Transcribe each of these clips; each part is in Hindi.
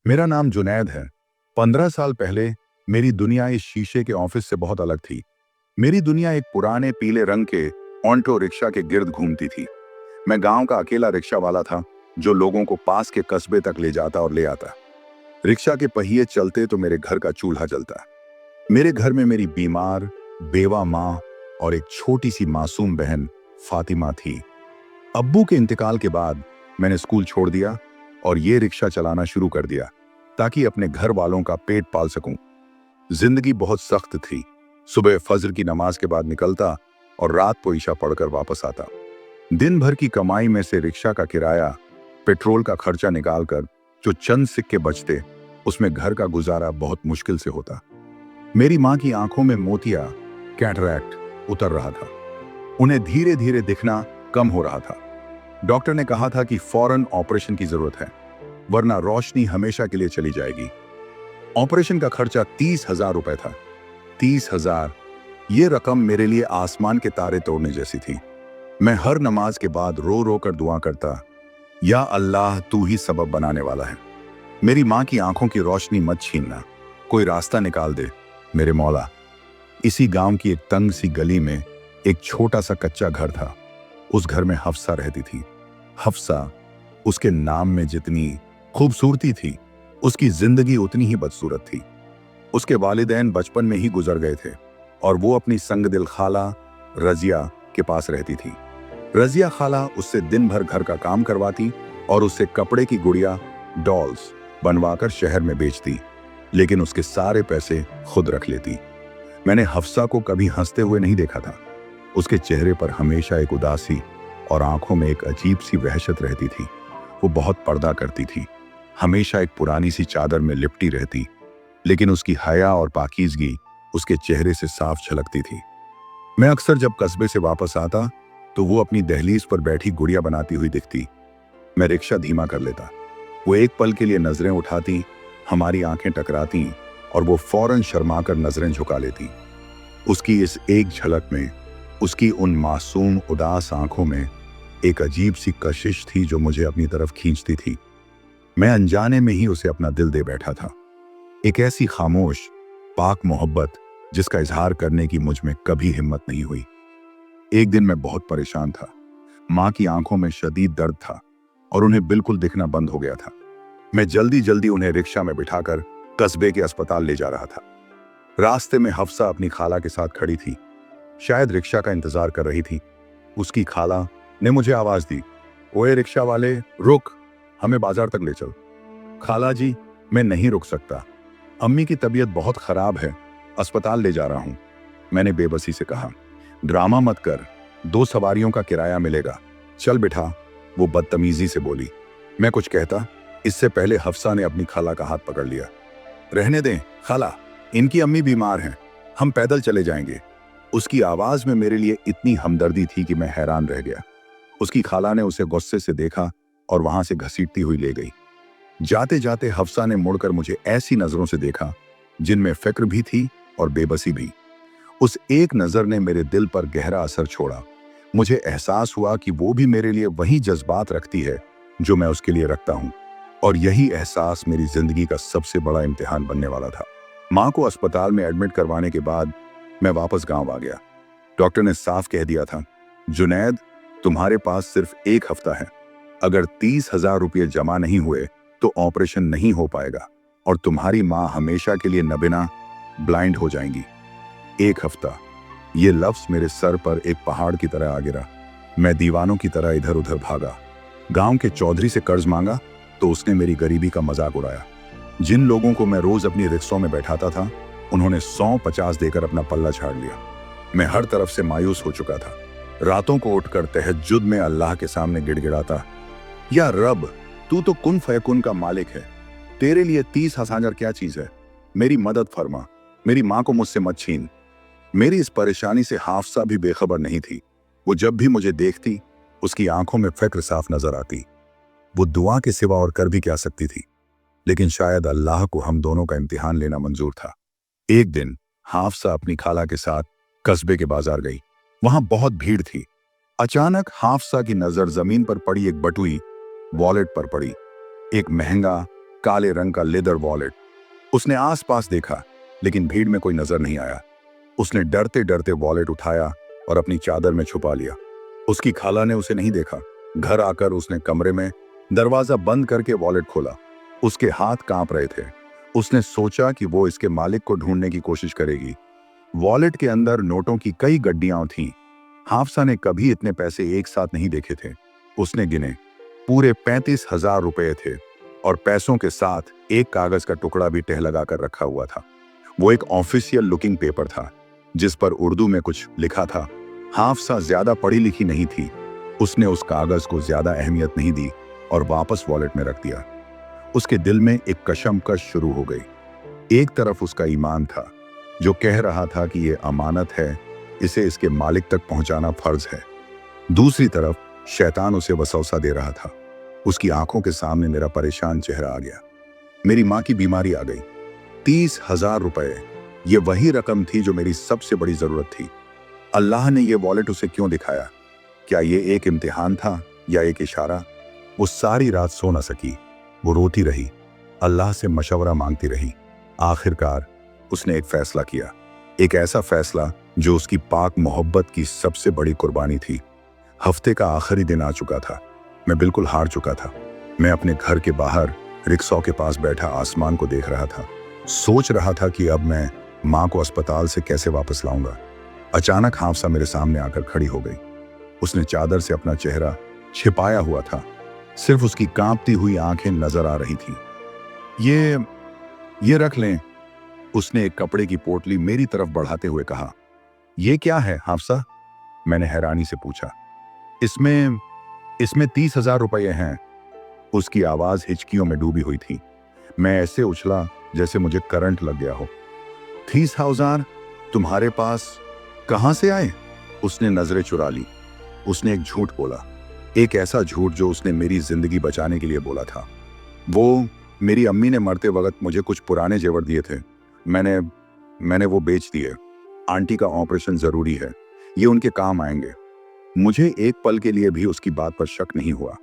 मेरा नाम जुनैद है। 15 साल पहले मेरी दुनिया इस शीशे के ऑफिस से बहुत अलग थी। मेरी दुनिया एक पुराने पीले रंग के ऑल्टो रिक्शा के गिर्द घूमती थी। मैं गांव का अकेला रिक्शा वाला था जो लोगों को पास के कस्बे तक ले जाता और ले आता। रिक्शा के पहिए चलते तो मेरे घर का चूल्हा जलता। मेरे घर में मेरी बीमार बेवा माँ और एक छोटी सी मासूम बहन फातिमा थी। अब्बू के इंतकाल के बाद मैंने स्कूल छोड़ दिया और ये रिक्शा चलाना शुरू कर दिया ताकि अपने घर वालों का पेट पाल सकूं। जिंदगी बहुत सख्त थी। सुबह फजर की नमाज के बाद निकलता और रात को ईशा पढ़कर वापस आता। दिन भर की कमाई में से रिक्शा का किराया, पेट्रोल का खर्चा निकालकर जो चंद सिक्के बचते, उसमें घर का गुजारा बहुत मुश्किल से होता। मेरी माँ की आंखों में मोतिया कैटरैक्ट उतर रहा था। उन्हें धीरे धीरे दिखना कम हो रहा था। डॉक्टर ने कहा था कि फौरन ऑपरेशन की जरूरत है, वरना रोशनी हमेशा के लिए चली जाएगी। ऑपरेशन का खर्चा 30,000 रुपए था। 30,000, ये रकम मेरे लिए आसमान के तारे तोड़ने जैसी थी। मैं हर नमाज के बाद रो रो कर दुआ करता, या अल्लाह तू ही सबब बनाने वाला है। मेरी माँ की आंखों की रोशनी मत छीनना, कोई रास्ता निकाल दे मेरे मौला। इसी गांव की एक तंग सी गली में एक छोटा सा कच्चा घर था। उस घर में हफ्सा रहती थी। हफ्सा, उसके नाम में जितनी खूबसूरती थी, उसकी जिंदगी उतनी ही बदसूरत थी। उसके वालिदैन बचपन में ही गुजर गए थे और वो अपनी संगदिल खाला रजिया के पास रहती थी। रजिया खाला उससे दिन भर घर का काम करवाती और उससे कपड़े की गुड़िया डॉल्स बनवाकर शहर में बेचती, लेकिन उसके सारे पैसे खुद रख लेती। मैंने हफ्सा को कभी हंसते हुए नहीं देखा था। उसके चेहरे पर हमेशा एक उदासी और आंखों में एक अजीब सी वहशत रहती थी। वो बहुत पर्दा करती थी, हमेशा एक पुरानी सी चादर में लिपटी रहती, लेकिन उसकी हया और पाकीज़गी उसके चेहरे से साफ झलकती थी। मैं अक्सर जब कस्बे से वापस आता तो वो अपनी दहलीज पर बैठी गुड़िया बनाती हुई दिखती। मैं रिक्शा धीमा कर लेता। वो एक पल के लिए नजरें उठाती, हमारी आंखें टकराती और वो फौरन शर्मा कर नजरें झुका लेती। उसकी इस एक झलक में, उसकी उन मासूम उदास आंखों में एक अजीब सी कशिश थी जो मुझे अपनी तरफ खींचती थी। मैं अनजाने में ही उसे अपना दिल दे बैठा था। एक ऐसी खामोश पाक मोहब्बत जिसका इजहार करने की मुझ में कभी हिम्मत नहीं हुई। एक दिन मैं बहुत परेशान था। माँ की आंखों में शदीद दर्द था और उन्हें बिल्कुल दिखना बंद हो गया था। मैं जल्दी जल्दी उन्हें रिक्शा में बिठाकर कस्बे के अस्पताल ले जा रहा था। रास्ते में हफ्सा अपनी खाला के साथ खड़ी थी, शायद रिक्शा का इंतजार कर रही थी। उसकी खाला ने मुझे आवाज दी, ओए रिक्शा वाले, रुक, हमें बाजार तक ले चल। खाला जी, मैं नहीं रुक सकता, अम्मी की तबीयत बहुत खराब है, अस्पताल ले जा रहा हूं। मैंने बेबसी से कहा, ड्रामा मत कर, 2 सवारियों का किराया मिलेगा, चल बिठा। वो बदतमीजी से बोली। मैं कुछ कहता, इससे पहले हफ्सा ने अपनी खाला का हाथ पकड़ लिया। रहने दें खाला, इनकी अम्मी बीमार हैं, हम पैदल चले जाएंगे। उसकी आवाज में मेरे लिए इतनी हमदर्दी थी कि मैं हैरान रह गया। उसकी खाला ने उसे गुस्से से देखा और वहां से घसीटती हुई ले गई। जाते जाते हफ्सा ने मुड़कर मुझे ऐसी नजरों से देखा जिनमें फिक्र भी थी और बेबसी भी। उस एक नजर ने मेरे दिल पर गहरा असर छोड़ा। मुझे एहसास हुआ कि वो भी मेरे लिए वही जज्बात रखती है जो मैं उसके लिए रखता हूँ, और यही एहसास मेरी जिंदगी का सबसे बड़ा इम्तिहान बनने वाला था। माँ को अस्पताल में एडमिट करवाने के बाद मैं वापस गांव आ गया। डॉक्टर ने साफ कह दिया था, जुनैद, तुम्हारे पास सिर्फ 1 हफ्ता है। अगर 30,000 रुपये जमा नहीं हुए तो ऑपरेशन नहीं हो पाएगा और तुम्हारी माँ हमेशा के लिए नबिना ब्लाइंड हो जाएंगी। 1 हफ्ता, ये लफ्ज मेरे सर पर एक पहाड़ की तरह आ गिरा। मैं दीवानों की तरह इधर उधर भागा। गांव के चौधरी से कर्ज मांगा तो उसने मेरी गरीबी का मजाक उड़ाया। जिन लोगों को मैं रोज अपनी रिक्शों में बैठाता था, उन्होंने 150 देकर अपना पल्ला झाड़ लिया। मैं हर तरफ से मायूस हो चुका था। रातों को उठकर तहज्जुद में अल्लाह के सामने गिड़गिड़ाता, या रब, तू तो कुन फयकुन का मालिक है, तेरे लिए 30,000 क्या चीज है, मेरी मदद फरमा, मेरी माँ को मुझसे मत छीन। मेरी इस परेशानी से हाफसा भी बेखबर नहीं थी। वो जब भी मुझे देखती, उसकी आंखों में फिक्र साफ नजर आती। वो दुआ के सिवा और कर भी क्या सकती थी, लेकिन शायद अल्लाह को हम दोनों का इम्तिहान लेना मंजूर था। एक दिन हाफसा अपनी खाला के साथ कस्बे के बाजार गई। वहां बहुत भीड़ थी। अचानक हाफसा की नजर जमीन पर पड़ी एक बटुई वॉलेट पर पड़ी। एक महंगा काले रंग का लेदर वॉलेट। उसने आसपास देखा, लेकिन भीड़ में कोई नजर नहीं आया। उसने डरते डरते वॉलेट उठाया और अपनी चादर में छुपा लिया। उसकी खाला ने उसे नहीं देखा। घर आकर उसने कमरे में दरवाजा बंद करके वॉलेट खोला। उसके हाथ कांप रहे थे। उसने सोचा कि वो इसके मालिक को ढूंढने की कोशिश करेगी। वॉलेट के अंदर नोटों की कई गड्डियां थीं। हाफसा ने कभी इतने पैसे एक साथ नहीं देखे थे। उसने गिने, पूरे 35,000 रुपए थे और पैसों के साथ एक कागज का टुकड़ा भी टह लगा कर रखा हुआ था। वो एक ऑफिशियल लुकिंग पेपर था जिस पर उर्दू में कुछ लिखा था। हाफसा ज्यादा पढ़ी लिखी नहीं थी। उसने उस कागज को ज्यादा अहमियत नहीं दी और वापस वॉलेट में रख दिया। उसके दिल में एक कशमकश शुरू हो गई। एक तरफ उसका ईमान था जो कह रहा था कि ये अमानत है, इसे इसके मालिक तक पहुंचाना फर्ज है। दूसरी तरफ शैतान उसे वसवसा दे रहा था। उसकी आंखों के सामने मेरा परेशान चेहरा आ गया। मेरी माँ की बीमारी आ गई। 30,000 रुपए, ये वही रकम थी जो मेरी सबसे बड़ी जरूरत थी। अल्लाह ने यह वॉलेट उसे क्यों दिखाया? क्या ये एक इम्तिहान था या एक इशारा? वो सारी रात सो न सकी। वो रोती रही, अल्लाह से मशवरा मांगती रही। आखिरकार उसने एक फैसला किया, एक ऐसा फैसला जो उसकी पाक मोहब्बत की सबसे बड़ी कुर्बानी थी। हफ्ते का आखिरी दिन आ चुका था। मैं बिल्कुल हार चुका था। मैं अपने घर के बाहर रिक्शा के पास बैठा आसमान को देख रहा था। सोच रहा था कि अब मैं माँ को अस्पताल से कैसे वापस लाऊंगा। अचानक हाफसा मेरे सामने आकर खड़ी हो गई। उसने चादर से अपना चेहरा छिपाया हुआ था। सिर्फ उसकी कांपती हुई आंखें नजर आ रही थीं। ये रख लें। उसने एक कपड़े की पोटली मेरी तरफ बढ़ाते हुए कहा। ये क्या है हाफसा? मैंने हैरानी से पूछा। इसमें 30,000 रुपये हैं। उसकी आवाज हिचकियों में डूबी हुई थी। मैं ऐसे उछला जैसे मुझे करंट लग गया हो। 30,000 तुम्हारे पास कहां से आए? उसने नजरें चुरा ली। उसने एक झूठ बोला, एक ऐसा झूठ जो उसने मेरी जिंदगी बचाने के लिए बोला था। वो मेरी अम्मी ने मरते वक्त मुझे कुछ पुराने जेवर दिए थे। मैंने वो बेच दिए। आंटी का ऑपरेशन जरूरी है, ये उनके काम आएंगे। मुझे एक पल के लिए भी उसकी बात पर शक नहीं हुआ।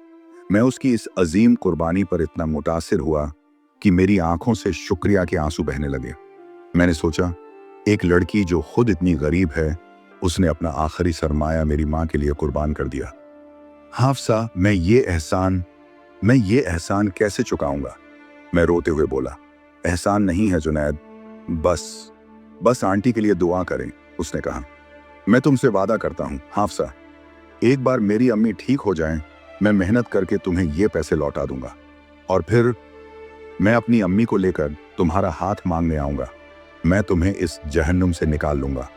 मैं उसकी इस अजीम कुर्बानी पर इतना मुतासिर हुआ कि मेरी आंखों से शुक्रिया के आंसू बहने लगे। मैंने सोचा, एक लड़की जो खुद इतनी गरीब है, उसने अपना आखिरी सरमाया मेरी माँ के लिए कुर्बान कर दिया। हाफसा, मैं ये एहसान कैसे चुकाऊंगा? मैं रोते हुए बोला। एहसान नहीं है जुनैद, बस आंटी के लिए दुआ करें। उसने कहा। मैं तुमसे वादा करता हूं हाफसा, एक बार मेरी अम्मी ठीक हो जाएं, मैं मेहनत करके तुम्हें ये पैसे लौटा दूंगा और फिर मैं अपनी अम्मी को लेकर तुम्हारा हाथ मांगने आऊंगा। मैं तुम्हें इस जहन्नुम से निकाल लूंगा।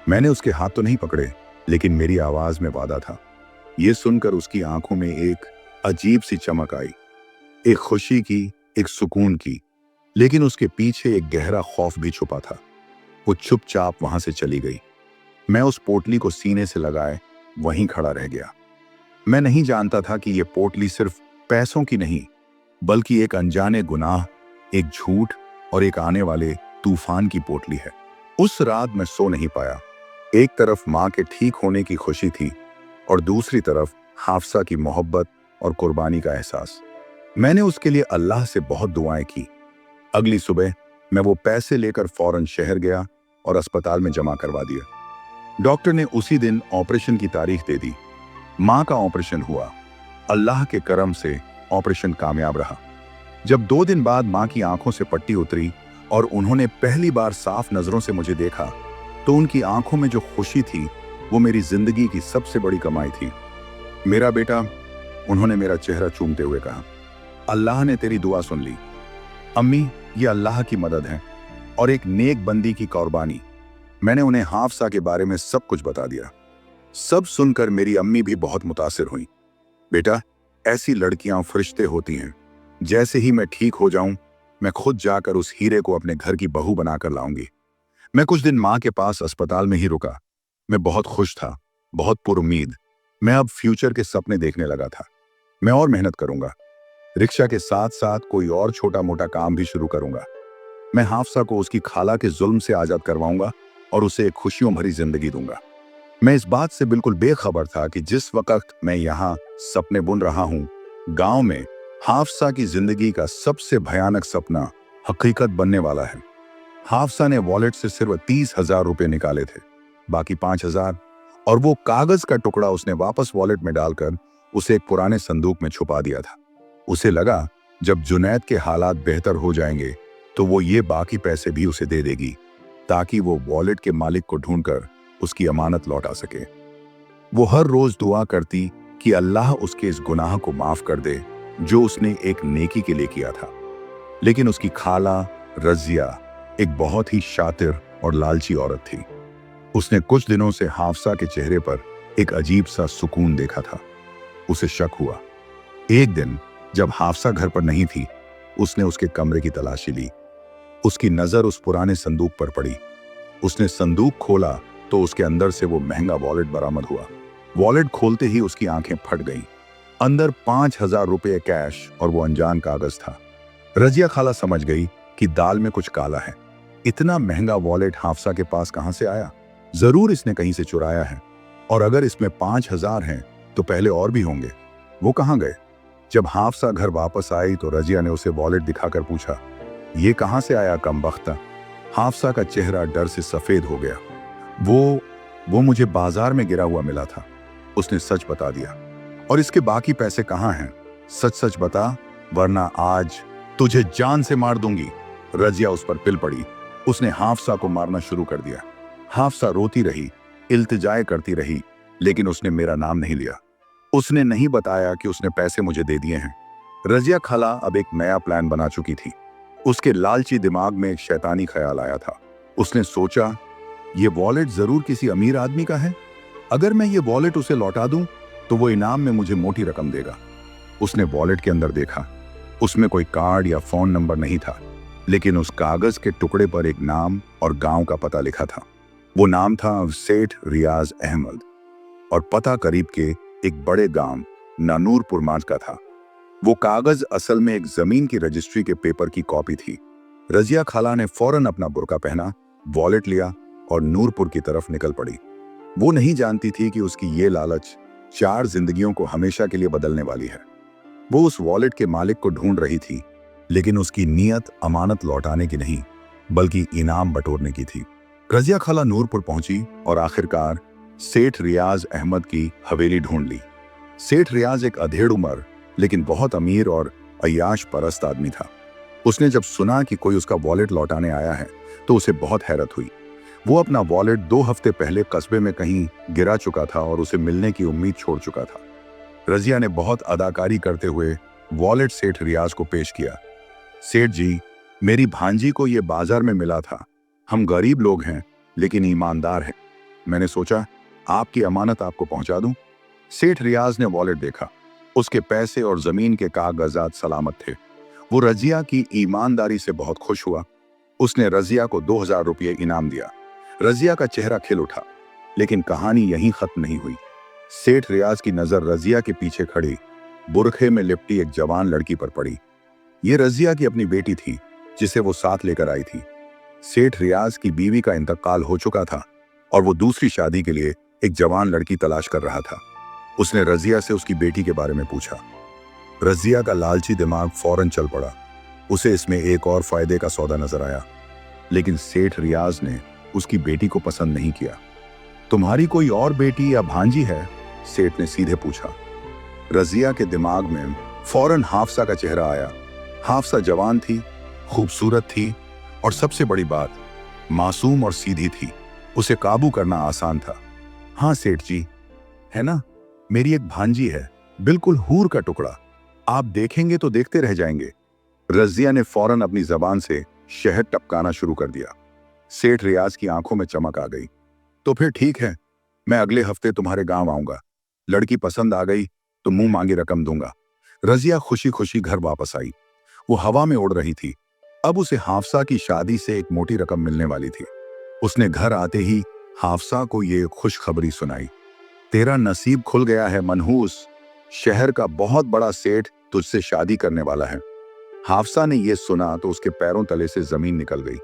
मैंने उसके हाथ तो नहीं पकड़े, लेकिन मेरी आवाज में वादा था। यह सुनकर उसकी आंखों में एक अजीब सी चमक आई, एक खुशी की, एक सुकून की, लेकिन उसके पीछे एक गहरा खौफ भी छुपा था। वो चुपचाप वहां से चली गई। मैं उस पोटली को सीने से लगाए वहीं खड़ा रह गया। मैं नहीं जानता था कि यह पोटली सिर्फ पैसों की नहीं, बल्कि एक अनजाने गुनाह, एक झूठ और एक आने वाले तूफान की पोटली है। उस रात मैं सो नहीं पाया। एक तरफ माँ के ठीक होने की खुशी थी और दूसरी तरफ हाफसा की मोहब्बत और कुर्बानी का एहसास। मैंने उसके लिए अल्लाह से बहुत दुआएं की। अगली सुबह मैं वो पैसे लेकर फौरन शहर गया और अस्पताल में जमा करवा दिया। डॉक्टर ने उसी दिन ऑपरेशन की तारीख दे दी। माँ का ऑपरेशन हुआ। अल्लाह के करम से ऑपरेशन कामयाब रहा। जब 2 दिन बाद माँ की आंखों से पट्टी उतरी और उन्होंने पहली बार साफ नजरों से मुझे देखा, तो उनकी आंखों में जो खुशी थी वो मेरी जिंदगी की सबसे बड़ी कमाई थी। मेरा बेटा, उन्होंने मेरा चेहरा चूमते हुए कहा, अल्लाह ने तेरी दुआ सुन ली। अम्मी, ये अल्लाह की मदद है और एक नेक बंदी की कुर्बानी। मैंने उन्हें हाफसा के बारे में सब कुछ बता दिया। सब सुनकर मेरी अम्मी भी बहुत मुतासिर हुई। बेटा, ऐसी लड़कियां फरिश्ते होती हैं। जैसे ही मैं ठीक हो जाऊं, मैं खुद जाकर उस हीरे को अपने घर की बहू बनाकर लाऊंगी। मैं कुछ दिन माँ के पास अस्पताल में ही रुका। मैं बहुत खुश था, बहुत पुरुम्मीद। मैं अब फ्यूचर के सपने देखने लगा था। मैं और मेहनत करूंगा। रिक्शा के साथ साथ कोई और छोटा मोटा काम भी शुरू करूंगा। मैं हाफसा को उसकी खाला के जुल्म से आजाद करवाऊंगा और उसे एक खुशियों भरी जिंदगी दूंगा। मैं इस बात से बिल्कुल बेखबर था कि जिस वक्त मैं यहाँ सपने बुन रहा हूँ, गांव में हाफसा की जिंदगी का सबसे भयानक सपना हकीकत बनने वाला है। हाफसा ने वॉलेट से सिर्फ 30,000 रुपए निकाले थे, बाकी 5,000 और वो कागज का टुकड़ा उसने वापस वॉलेट में डालकर उसे एक पुराने संदूक में छुपा दिया था। उसे लगा जब जुनैद के हालात बेहतर हो जाएंगे तो वो ये बाकी पैसे भी उसे दे देगी, ताकि वो वॉलेट के मालिक को ढूंढकर उसकी अमानत लौटा सके। वो हर रोज दुआ करती कि अल्लाह उसके इस गुनाह को माफ कर दे जो उसने एक नेकी के लिए किया था। लेकिन उसकी खाला रजिया एक बहुत ही शातिर और लालची औरत थी। उसने कुछ दिनों से हाफसा के चेहरे पर एक अजीब सा सुकून देखा था। उसे शक हुआ। एक दिन जब हाफसा घर पर नहीं थी, उसने उसके कमरे की तलाशी ली। उसकी नजर उस पुराने संदूक पर पड़ी। उसने संदूक खोला तो उसके अंदर से वो महंगा वॉलेट बरामद हुआ। वॉलेट खोलते ही उसकी आंखें फट गईं। अंदर 5,000 रुपये कैश और वो अनजान कागज था। रजिया खाला समझ गई कि दाल में कुछ काला है। इतना महंगा वॉलेट हाफसा के पास कहां से आया? जरूर इसने कहीं से चुराया है, और अगर इसमें 5,000 हैं तो पहले और भी होंगे। वो कहां गए? जब हाफसा घर वापस आई तो रजिया ने उसे वॉलेट दिखाकर पूछा, ये कहां से आया कमबख्ता? हाफसा का चेहरा डर से सफेद हो गया। वो मुझे बाजार में गिरा हुआ मिला था, उसने सच बता दिया। और इसके बाकी पैसे कहां हैं? सच सच बता, वरना आज तुझे जान से मार दूंगी। रजिया उस पर पिल पड़ी। उसने हाफसा को मारना शुरू कर दिया। हाफसा रोती रही, इल्तिजाए करती रही, लेकिन उसने मेरा नाम नहीं लिया। उसने नहीं बताया कि उसने पैसे मुझे दे दिए हैं। रजिया खाला अब एक नया प्लान बना चुकी थी। उसके लालची दिमाग में एक शैतानी ख्याल आया था। उसने सोचा, ये वॉलेट जरूर किसी अमीर आदमी का है। अगर मैं ये वॉलेट उसे लौटा दूं तो वो इनाम में मुझे मोटी रकम देगा। उसने वॉलेट के अंदर देखा। उसमें कोई कार्ड या फोन नंबर नहीं था, लेकिन उस कागज के टुकड़े पर एक नाम और गांव का पता लिखा था। वो नाम था सेठ रियाज अहमद और पता करीब के एक बड़े गांव नानूरपुर मार्च का था। वो कागज असल में एक जमीन की रजिस्ट्री के पेपर की कॉपी थी। रजिया खाला ने फौरन अपना बुर्का पहना, वॉलेट लिया और नूरपुर की तरफ निकल पड़ी। वो नहीं जानती थी कि उसकी ये लालच 4 जिंदगियों को हमेशा के लिए बदलने वाली है। वो उस वॉलेट के मालिक को ढूंढ रही थी, लेकिन उसकी नीयत अमानत लौटाने की नहीं, बल्कि इनाम बटोरने की थी। रजिया खाला नूरपुर पहुंची और आखिरकार सेठ रियाज अहमद की हवेली ढूंढ ली। सेठ रियाज एक अधेड़ उम्र लेकिन बहुत अमीर और अय्याश परस्त आदमी था। उसने जब सुना कि कोई उसका वॉलेट लौटाने आया है तो उसे बहुत हैरत हुई। वो अपना वॉलेट 2 हफ्ते पहले कस्बे में कहीं गिरा चुका था और उसे मिलने की उम्मीद छोड़ चुका था। रजिया ने बहुत अदाकारी करते हुए वॉलेट सेठ रियाज को पेश किया। सेठ जी, मेरी भांजी को ये बाजार में मिला था। हम गरीब लोग हैं लेकिन ईमानदार हैं। मैंने सोचा आपकी अमानत आपको पहुंचा दूं। सेठ रियाज ने वॉलेट देखा। उसके पैसे और जमीन के कागजात सलामत थे। वो रजिया की ईमानदारी से बहुत खुश हुआ। उसने रजिया को 2,000 रुपये इनाम दिया। रजिया का चेहरा खिल उठा, लेकिन कहानी यहीं खत्म नहीं हुई। सेठ रियाज की नजर रजिया के पीछे खड़ी बुरखे में लिपटी एक जवान लड़की पर पड़ी। ये रजिया की अपनी बेटी थी, जिसे वो साथ लेकर आई थी। सेठ रियाज की बीवी का इंतकाल हो चुका था और वो दूसरी शादी के लिए एक जवान लड़की तलाश कर रहा था। उसने रजिया से उसकी बेटी के बारे में पूछा। रजिया का लालची दिमाग फौरन चल पड़ा। उसे इसमें एक और फायदे का सौदा नजर आया, लेकिन सेठ रियाज ने उसकी बेटी को पसंद नहीं किया। तुम्हारी कोई और बेटी या भांजी है? सेठ ने सीधे पूछा। रजिया के दिमाग में फौरन हाफसा का चेहरा आया। हाफसा जवान थी, खूबसूरत थी और सबसे बड़ी बात, मासूम और सीधी थी। उसे काबू करना आसान था। हाँ सेठ जी, है ना, मेरी एक भांजी है, बिल्कुल हूर का टुकड़ा। आप देखेंगे तो देखते रह जाएंगे। रजिया ने फौरन अपनी जबान से शहद टपकाना शुरू कर दिया। सेठ रियाज की आंखों में चमक आ गई। तो फिर ठीक है, मैं अगले हफ्ते तुम्हारे गांव आऊंगा। लड़की पसंद आ गई तो मुंह मांगी रकम दूंगा। रजिया खुशी खुशी घर वापस आई। वो हवा में उड़ रही थी। अब उसे हाफसा की शादी से एक मोटी रकम मिलने वाली थी। उसने घर आते ही हाफसा को ये खुशखबरी सुनाई। तेरा नसीब खुल गया है मनहूस, शहर का बहुत बड़ा सेठ तुझसे शादी करने वाला है। हाफसा ने यह सुना तो उसके पैरों तले से जमीन निकल गई।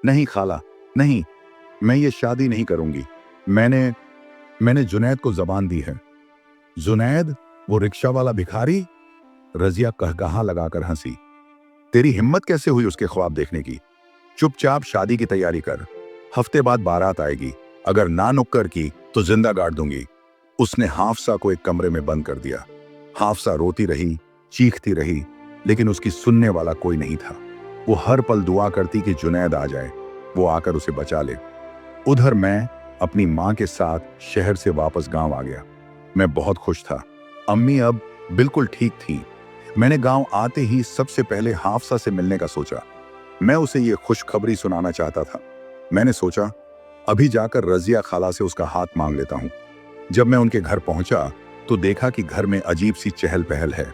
नहीं खाला, नहीं, मैं ये शादी नहीं करूंगी। मैंने जुनैद को जबान दी है। जुनैद, वो रिक्शा वाला भिखारी? रजिया कहकहा लगाकर हंसी। तेरी हिम्मत कैसे हुई उसके ख्वाब देखने की? चुपचाप शादी की तैयारी कर। हफ्ते बाद बारात आएगी, अगर ना नुक्कर की तो जिंदा गाड़ दूंगी। उसने हाफसा को एक कमरे में बंद कर दिया। हाफसा रोती रही, चीखती रही, लेकिन उसकी सुनने वाला कोई नहीं था। वो हर पल दुआ करती कि जुनैद आ जाए, वो आकर उसे बचा ले। उधर मैं अपनी माँ के साथ शहर से वापस गांव आ गया। मैं बहुत खुश था। अम्मी अब बिल्कुल ठीक थी। मैंने गांव आते ही सबसे पहले हाफसा से मिलने का सोचा। मैं उसे ये खुशखबरी सुनाना चाहता था। मैंने सोचा अभी जाकर रजिया खाला से उसका हाथ मांग लेता हूँ। जब मैं उनके घर पहुंचा तो देखा कि घर में अजीब सी चहल पहल है।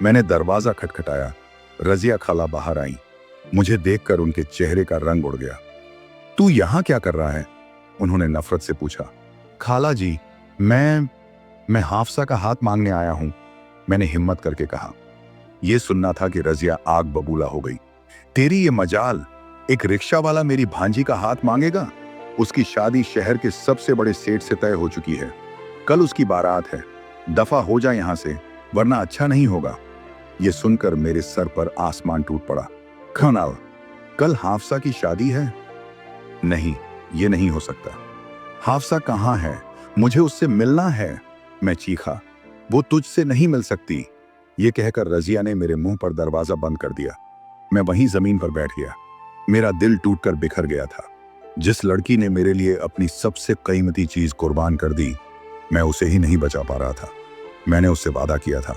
मैंने दरवाजा खटखटाया। रजिया खाला बाहर आई। मुझे देखकर उनके चेहरे का रंग उड़ गया। तू यहाँ क्या कर रहा है? उन्होंने नफरत से पूछा। खाला जी, मैं हाफसा का हाथ मांगने आया हूं, मैंने हिम्मत करके कहा। यह सुनना था कि रजिया आग बबूला हो गई। तेरी ये मजाल, एक रिक्शा वाला मेरी भांजी का हाथ मांगेगा? उसकी शादी शहर के सबसे बड़े सेठ से तय हो चुकी है। कल उसकी बारात है। दफा हो जा यहां से, वरना अच्छा नहीं होगा। यह सुनकर मेरे सर पर आसमान टूट पड़ा। खनाल, कल हाफसा की शादी है? नहीं, ये नहीं हो सकता। हाफसा कहाँ है? मुझे उससे मिलना है, मैं चीखा। वो तुझसे नहीं मिल सकती, ये कहकर रजिया ने मेरे मुंह पर दरवाजा बंद कर दिया। मैं वहीं जमीन पर बैठ गया। मेरा दिल टूटकर बिखर गया था। जिस लड़की ने मेरे लिए अपनी सबसे कीमती चीज कुर्बान कर दी, मैं उसे ही नहीं बचा पा रहा था। मैंने उससे वादा किया था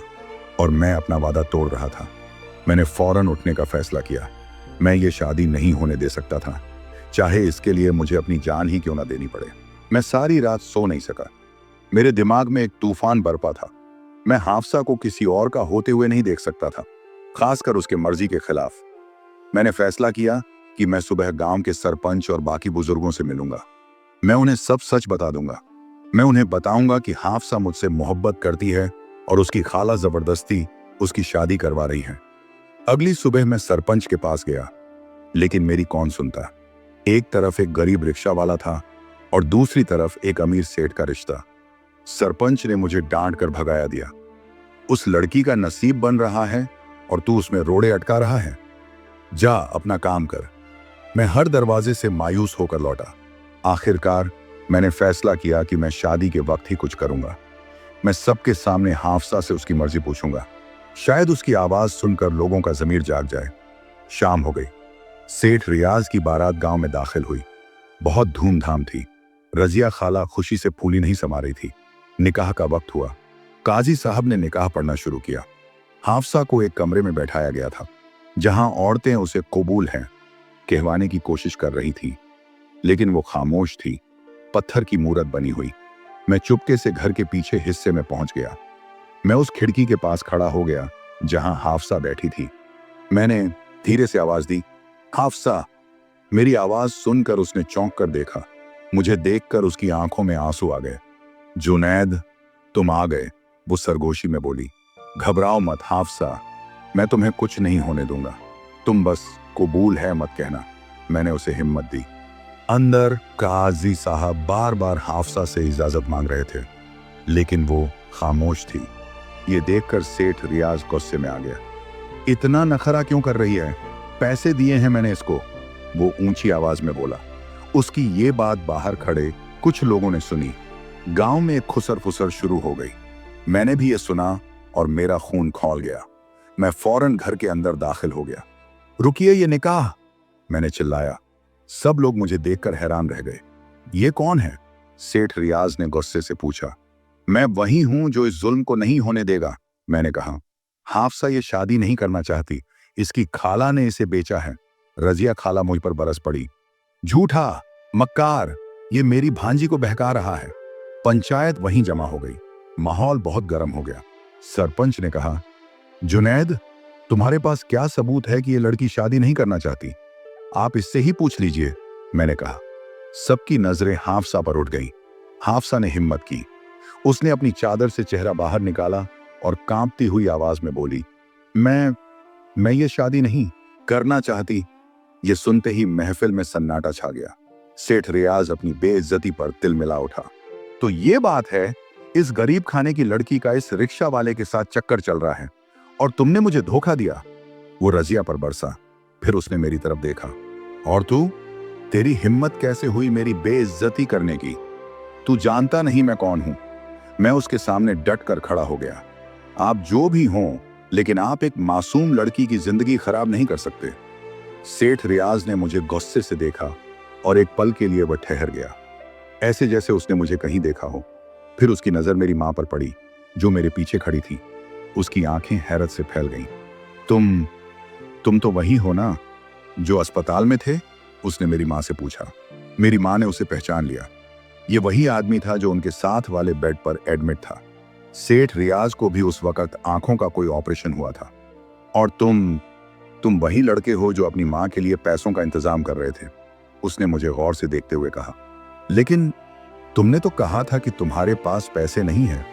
और मैं अपना वादा तोड़ रहा था। मैंने फौरन उठने का फैसला किया। मैं ये शादी नहीं होने दे सकता था, चाहे इसके लिए मुझे अपनी जान ही क्यों ना देनी पड़े। मैं सारी रात सो नहीं सका। मेरे दिमाग में एक तूफान बरपा था। मैं हाफसा को किसी और का होते हुए नहीं देख सकता था, खासकर उसके मर्जी के खिलाफ। मैंने फैसला किया कि मैं सुबह गांव के सरपंच और बाकी बुजुर्गों से मिलूंगा। मैं उन्हें सब सच बता दूंगा। मैं उन्हें बताऊंगा कि हाफसा मुझसे मोहब्बत करती है और उसकी खाला जबरदस्ती उसकी शादी करवा रही है। अगली सुबह मैं सरपंच के पास गया, लेकिन मेरी कौन सुनता। एक तरफ एक गरीब रिक्शा वाला था और दूसरी तरफ एक अमीर सेठ का रिश्ता। सरपंच ने मुझे डांट कर भगाया दिया। उस लड़की का नसीब बन रहा है और तू उसमें रोड़े अटका रहा है। जा अपना काम कर। मैं हर दरवाजे से मायूस होकर लौटा। आखिरकार मैंने फैसला किया कि मैं शादी के वक्त ही कुछ करूंगा। मैं सबके सामने हाफसा से उसकी मर्जी पूछूंगा। शायद उसकी आवाज सुनकर लोगों का जमीर जाग जाए। शाम हो गई। सेठ रियाज की बारात गांव में दाखिल हुई। बहुत धूमधाम थी। रजिया खाला खुशी से फूली नहीं समा रही थी। निकाह का वक्त हुआ। काजी साहब ने निकाह पढ़ना शुरू किया। हाफसा को एक कमरे में बैठाया गया था, जहां औरतें उसे कबूल हैं कहवाने की कोशिश कर रही थी, लेकिन वो खामोश थी, पत्थर की मूरत बनी हुई। मैं चुपके से घर के पीछे हिस्से में पहुंच गया। मैं उस खिड़की के पास खड़ा हो गया जहां हाफसा बैठी थी। मैंने धीरे से आवाज दी, हाफसा। मेरी आवाज सुनकर उसने चौंक कर देखा। मुझे देखकर उसकी आंखों में आंसू आ गए। जुनैद, तुम आ गए, वो सरगोशी में बोली। घबराओ मत हाफसा, मैं तुम्हें कुछ नहीं होने दूंगा। तुम बस कबूल है मत कहना। मैंने उसे हिम्मत दी। अंदर काजी साहब बार बार हाफसा से इजाजत मांग रहे थे, लेकिन वो खामोश थी। ये देखकर सेठ रियाज गुस्से में आ गया। इतना नखरा क्यों कर रही है? पैसे दिए हैं मैंने इसको, वो ऊंची आवाज में बोला। उसकी ये बात बाहर खड़े कुछ लोगों ने सुनी। गांव में एक खुसर फुसर शुरू हो गई। मैंने भी ये सुना और मेरा खून खौल गया। मैं फौरन घर के अंदर दाखिल हो गया। रुकिए, ये निकाह, मैंने चिल्लाया। सब लोग मुझे देखकर हैरान रह गए। ये कौन है? सेठ रियाज ने गुस्से से पूछा। मैं वही हूं जो इस जुल्म को नहीं होने देगा, मैंने कहा। हाफसा ये शादी नहीं करना चाहती, इसकी खाला ने इसे बेचा है। रजिया खाला मुझ पर बरस पड़ी। झूठा, मक्कार, ये मेरी भांजी को बहका रहा है। पंचायत वहीं जमा हो गई। माहौल बहुत गर्म हो गया। सरपंच ने कहा, जुनैद, तुम्हारे पास क्या सबूत है कि ये लड़की शादी नहीं करना चाहती? आप इससे ही पूछ लीजिए, मैंने कहा। सबकी नजरें हाफसा पर उठ गईं। हाफसा ने हिम्मत की। उसने अपनी चादर से चेहरा बाहर निकाला और कांपती हुई आवाज में बोली, मैं ये शादी नहीं करना चाहती। ये सुनते ही महफिल में सन्नाटा छा गया। सेठ रियाज अपनी बेइज्जती पर तिलमिला उठा। तो ये बात है, इस गरीब खाने की लड़की का इस रिक्शा वाले के साथ चक्कर चल रहा है और तुमने मुझे धोखा दिया। वो रजिया पर बरसा, फिर उसने मेरी तरफ देखा। और तू, तेरी हिम्मत कैसे हुई मेरी बेइज्जती करने की? तू जानता नहीं मैं कौन हूं। मैं उसके सामने डट कर खड़ा हो गया। आप जो भी हों, लेकिन आप एक मासूम लड़की की जिंदगी खराब नहीं कर सकते। सेठ रियाज ने मुझे गुस्से से देखा और एक पल के लिए वह ठहर गया, ऐसे जैसे उसने मुझे कहीं देखा हो। फिर उसकी नजर मेरी मां पर पड़ी, जो मेरे पीछे खड़ी थी। उसकी आंखें हैरत से फैल गईं। तुम तो वही हो ना जो अस्पताल में थे? उसने मेरी मां से पूछा। मेरी मां ने उसे पहचान लिया। ये वही आदमी था जो उनके साथ वाले बेड पर एडमिट था। सेठ रियाज को भी उस वक्त आंखों का कोई ऑपरेशन हुआ था। और तुम वही लड़के हो जो अपनी मां के लिए पैसों का इंतजाम कर रहे थे? उसने मुझे गौर से देखते हुए कहा। लेकिन तुमने तो कहा था कि तुम्हारे पास पैसे नहीं है,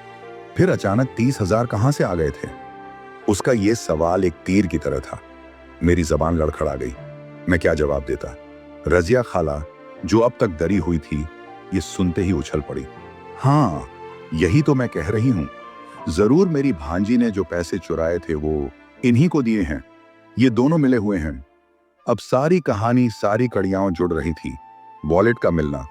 फिर अचानक 30,000 कहां से आ गए थे? उसका यह सवाल एक तीर की तरह था। मेरी जबान लड़खड़ा गई। मैं क्या जवाब देता? रजिया खाला, जो अब तक डरी हुई थी, ये सुनते ही उछल पड़ी। हाँ, यही तो मैं कह रही हूं। जरूर मेरी भांजी ने जो पैसे चुराए थे वो इन्हीं को दिए हैं। ये दोनों मिले हुए हैं। अब सारी कहानी, सारी कड़ियां जुड़ रही थी। वॉलेट का मिलना,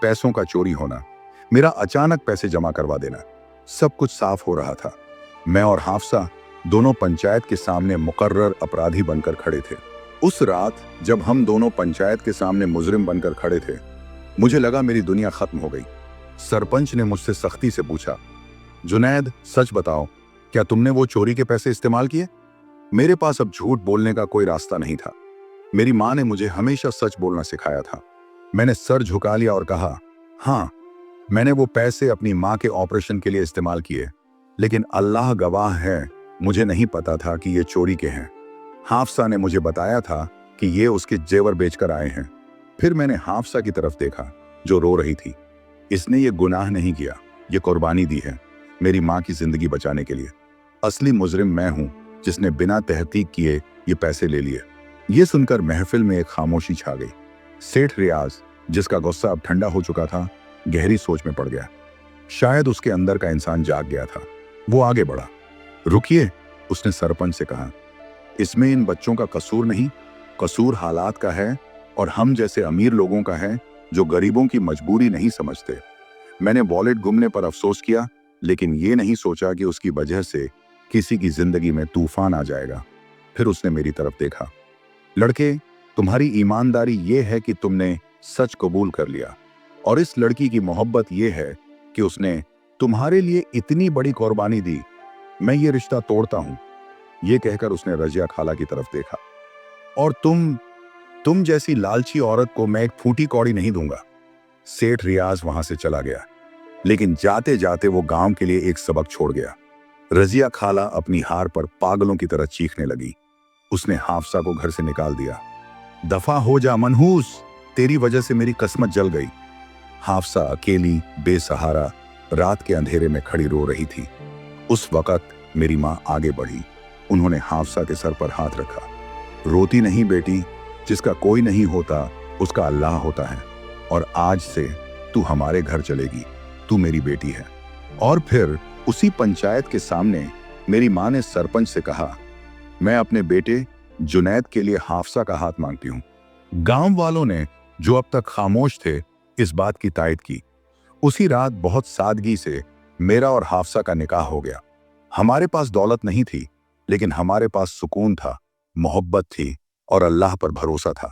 पैसों का चोरी होना, मेरा अचानक पैसे जमा करवा देना, सब कुछ साफ हो रहा था। मैं और हाफसा दोनों पंचायत के सामने मुकर्रर अपराधी बनकर खड़े थे। उस रात जब हम दोनों पंचायत के सामने मुजरिम बनकर खड़े थे, मुझे लगा मेरी दुनिया खत्म हो गई। सरपंच ने मुझसे सख्ती से पूछा, जुनैद, सच बताओ, क्या तुमने वो चोरी के पैसे इस्तेमाल किए? मेरे पास अब झूठ बोलने का कोई रास्ता नहीं था। मेरी मां ने मुझे हमेशा सच बोलना सिखाया था। मैंने सर झुका लिया और कहा, हाँ, मैंने वो पैसे अपनी मां के ऑपरेशन के लिए इस्तेमाल किए, लेकिन अल्लाह गवाह है, मुझे नहीं पता था कि ये चोरी के हैं। हाफसा ने मुझे बताया था कि ये उसके जेवर बेचकर आए हैं। फिर मैंने हाफसा की तरफ देखा, जो रो रही थी। इसने ये गुनाह नहीं किया, ये कुर्बानी दी है मेरी मां की जिंदगी बचाने के लिए। असली मुजरिम मैं हूं, जिसने बिना तहकीक किए ये पैसे ले लिए। ये सुनकर महफिल में एक खामोशी छा गई। सेठ रियाज, जिसका गुस्सा अब ठंडा हो चुका था, गहरी सोच में पड़ गया। शायद उसके अंदर का इंसान जाग गया था। वो आगे बढ़ा। रुकिए, उसने सरपंच से कहा, इसमें इन बच्चों का कसूर नहीं, कसूर हालात का है और हम जैसे अमीर लोगों का है जो गरीबों की मजबूरी नहीं समझते। मैंने वॉलेट गुमने पर अफसोस किया, लेकिन ये नहीं सोचा कि उसकी वजह से किसी की जिंदगी में तूफान आ जाएगा। फिर उसने मेरी तरफ देखा। लड़के, तुम्हारी ईमानदारी ये है कि तुमने सच कबूल कर लिया, और इस लड़की की मोहब्बत ये है कि उसने तुम्हारे लिए इतनी बड़ी कुर्बानी दी। मैं ये रिश्ता तोड़ता हूं। ये कहकर उसने रजिया खाला की तरफ देखा। और तुम जैसी लालची औरत को मैं एक फूटी कौड़ी नहीं दूंगा। सेठ रियाज वहां से चला गया, लेकिन जाते जाते वो गांव के लिए एक सबक छोड़ गया। रजिया खाला अपनी हार पर पागलों की तरह चीखने लगी। उसने हाफसा को घर से निकाल दिया। दफा हो जा मनहूस, तेरी वजह से मेरी किस्मत जल गई। हाफसा अकेली, बेसहारा, रात के अंधेरे में खड़ी रो रही थी। उस वक्त मेरी मां आगे बढ़ी। उन्होंने हाफसा के सर पर हाथ रखा। रोती नहीं बेटी, जिसका कोई नहीं होता उसका अल्लाह होता है, और आज से तू हमारे घर चलेगी, तू मेरी बेटी है। और फिर उसी पंचायत के सामने मेरी मां ने सरपंच से कहा, मैं अपने बेटे जुनैद के लिए हाफसा का हाथ मांगती हूं। गांव वालों ने, जो अब तक खामोश थे, इस बात की तायद की। उसी रात बहुत सादगी से मेरा और हाफसा का निकाह हो गया। हमारे पास दौलत नहीं थी, लेकिन हमारे पास सुकून था, मोहब्बत थी और अल्लाह पर भरोसा था।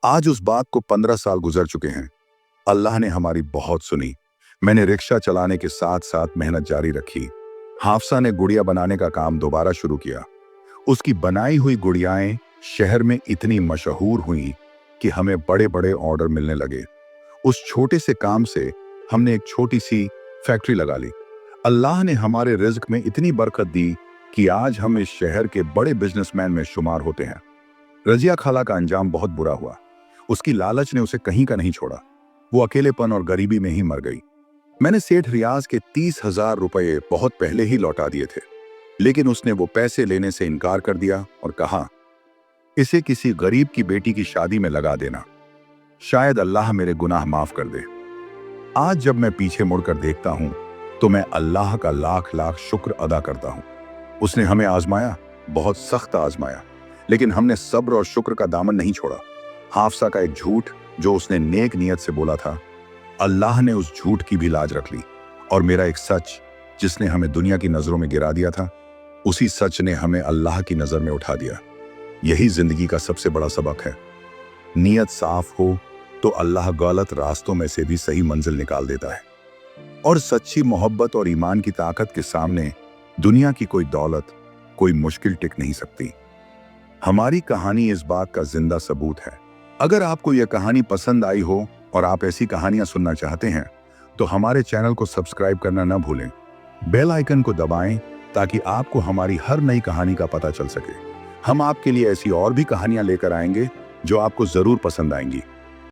आज उस बात को 15 साल गुजर चुके हैं। अल्लाह ने हमारी बहुत सुनी। मैंने रिक्शा चलाने के साथ साथ मेहनत जारी रखी। हाफसा ने गुड़िया बनाने का काम दोबारा शुरू किया। उसकी बनाई हुई गुड़ियाएं शहर में इतनी मशहूर हुई कि हमें बड़े बड़े ऑर्डर मिलने लगे। उस छोटे से काम से हमने एक छोटी सी फैक्ट्री लगा ली। अल्लाह ने हमारे रिज्क में इतनी बरकत दी कि आज हम इस शहर के बड़े बिजनेसमैन में शुमार होते हैं। रजिया खाला का अंजाम बहुत बुरा हुआ। उसकी लालच ने उसे कहीं का नहीं छोड़ा। वो अकेलेपन और गरीबी में ही मर गई। मैंने सेठ रियाज के 30,000 रुपए बहुत पहले ही लौटा दिए थे, लेकिन उसने वो पैसे लेने से इनकार कर दिया और कहा, इसे किसी गरीब की बेटी की शादी में लगा देना, शायद अल्लाह मेरे गुनाह माफ कर दे। आज जब मैं पीछे मुड़कर देखता हूं तो मैं अल्लाह का लाख लाख शुक्र अदा करता हूं। उसने हमें आजमाया, बहुत सख्त आजमाया, लेकिन हमने सब्र और शुक्र का दामन नहीं छोड़ा। हाफसा का एक झूठ जो उसने नेक नियत से बोला था, अल्लाह ने उस झूठ की भी लाज रख ली। और मेरा एक सच जिसने हमें दुनिया की नजरों में गिरा दिया था, उसी सच ने हमें अल्लाह की नजर में उठा दिया। यही जिंदगी का सबसे बड़ा सबक है। नीयत साफ हो तो अल्लाह गलत रास्तों में से भी सही मंजिल निकाल देता है। और सच्ची मोहब्बत और ईमान की ताकत के सामने दुनिया की कोई दौलत, कोई मुश्किल टिक नहीं सकती। हमारी कहानी इस बात का जिंदा सबूत है। अगर आपको यह कहानी पसंद आई हो और आप ऐसी कहानियां सुनना चाहते हैं तो हमारे चैनल को सब्सक्राइब करना न भूलें। बेल आइकन को दबाएं ताकि आपको हमारी हर नई कहानी का पता चल सके। हम आपके लिए ऐसी और भी कहानियां लेकर आएंगे जो आपको जरूर पसंद आएंगी।